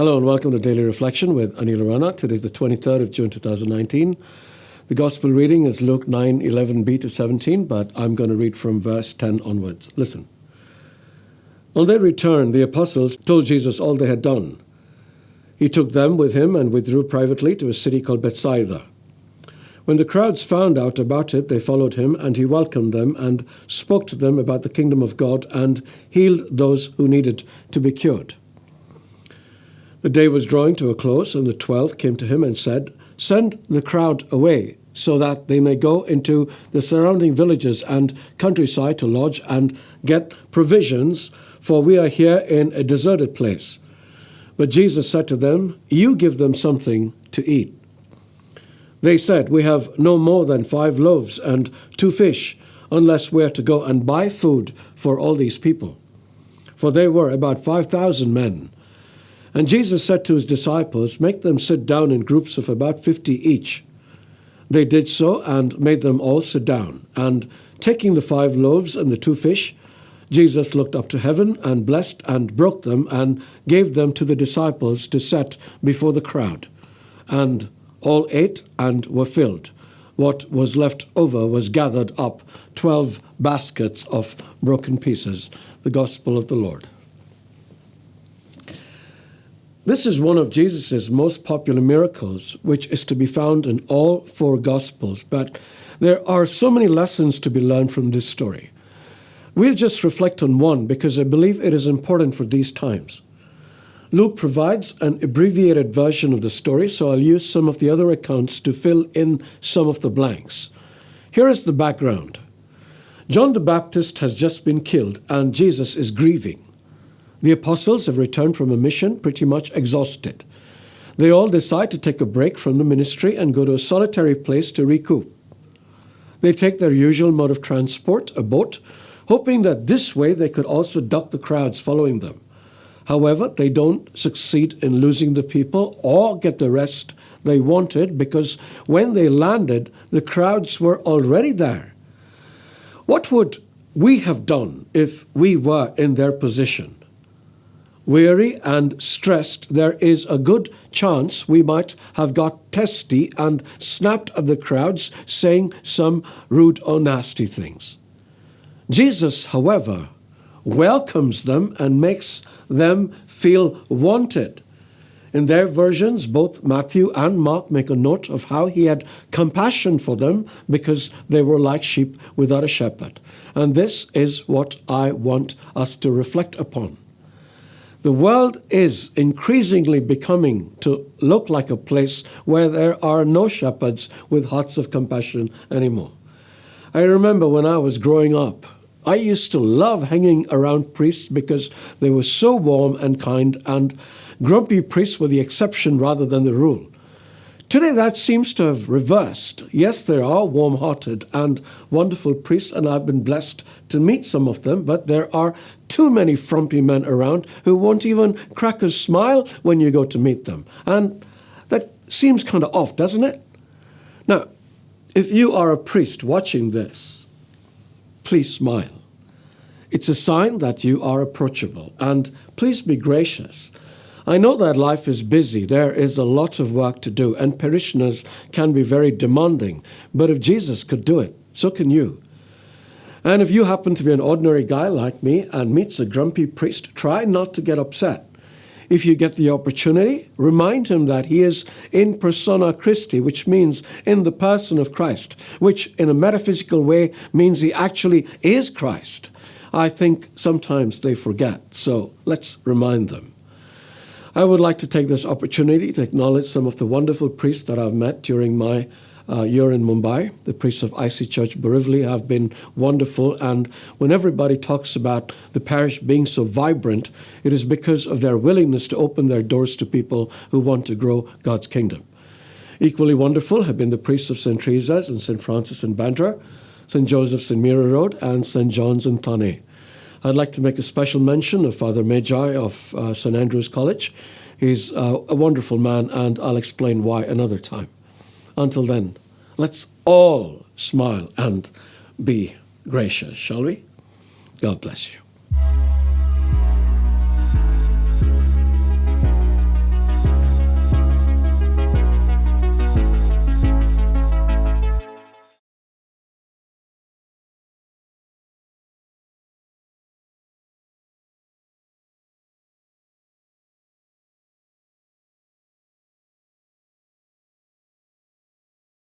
Hello and welcome to Daily Reflection with Aneel Aranha. Today is the 23rd of June 2019. The Gospel reading is Luke 9:11b to 17, but I'm going to read from verse 10 onwards. Listen. On their return, the apostles told Jesus all they had done. He took them with him and withdrew privately to a city called Bethsaida. When the crowds found out about it, they followed him, and he welcomed them and spoke to them about the kingdom of God and healed those who needed to be cured. The day was drawing to a close, and the 12 came to him and said, "Send the crowd away, so that they may go into the surrounding villages and countryside to lodge and get provisions, for we are here in a deserted place." But Jesus said to them, "You give them something to eat." They said, "We have no more than 5 loaves and 2 fish, unless we're to go and buy food for all these people." For they were about 5,000 men. And Jesus said to his disciples, "Make them sit down in groups of about 50 each." They did so and made them all sit down. And taking the 5 loaves and the 2 fish, Jesus looked up to heaven and blessed and broke them and gave them to the disciples to set before the crowd. And all ate and were filled. What was left over was gathered up, 12 baskets of broken pieces. The Gospel of the Lord. This is one of Jesus' most popular miracles, which is to be found in all 4 Gospels. But there are so many lessons to be learned from this story. We'll just reflect on one because I believe it is important for these times. Luke provides an abbreviated version of the story, so I'll use some of the other accounts to fill in some of the blanks. Here is the background. John the Baptist has just been killed, and Jesus is grieving. The apostles have returned from a mission pretty much exhausted. They all decide to take a break from the ministry and go to a solitary place to recoup. They take their usual mode of transport, a boat, hoping that this way they could also duck the crowds following them. However, they don't succeed in losing the people or get the rest they wanted, because when they landed, the crowds were already there. What would we have done if we were in their position? Weary and stressed, there is a good chance we might have got testy and snapped at the crowds, saying some rude or nasty things. Jesus, however, welcomes them and makes them feel wanted. In their versions, both Matthew and Mark make a note of how he had compassion for them because they were like sheep without a shepherd. And this is what I want us to reflect upon. The world is increasingly becoming to look like a place where there are no shepherds with hearts of compassion anymore. I remember when I was growing up, I used to love hanging around priests because they were so warm and kind, and grumpy priests were the exception rather than the rule. Today that seems to have reversed. Yes, there are warm-hearted and wonderful priests, and I've been blessed to meet some of them, but there are too many frumpy men around who won't even crack a smile when you go to meet them. And that seems kind of off, doesn't it? Now, if you are a priest watching this, please smile. It's a sign that you are approachable, and please be gracious. I know that life is busy. There is a lot of work to do, and parishioners can be very demanding. But if Jesus could do it, so can you. And if you happen to be an ordinary guy like me and meets a grumpy priest, try not to get upset. If you get the opportunity, remind him that he is in persona Christi, which means in the person of Christ, which in a metaphysical way means he actually is Christ. I think sometimes they forget, so let's remind them. I would like to take this opportunity to acknowledge some of the wonderful priests that I've met during my year in Mumbai. The priests of IC Church Borivali have been wonderful, and when everybody talks about the parish being so vibrant, it is because of their willingness to open their doors to people who want to grow God's kingdom. Equally wonderful have been the priests of St. Teresa's and St. Francis in Bandra, St. Joseph's in Mira Road, and St. John's in Thane. I'd like to make a special mention of Father Magi of St. Andrew's College. He's a wonderful man, and I'll explain why another time. Until then, let's all smile and be gracious, shall we? God bless you.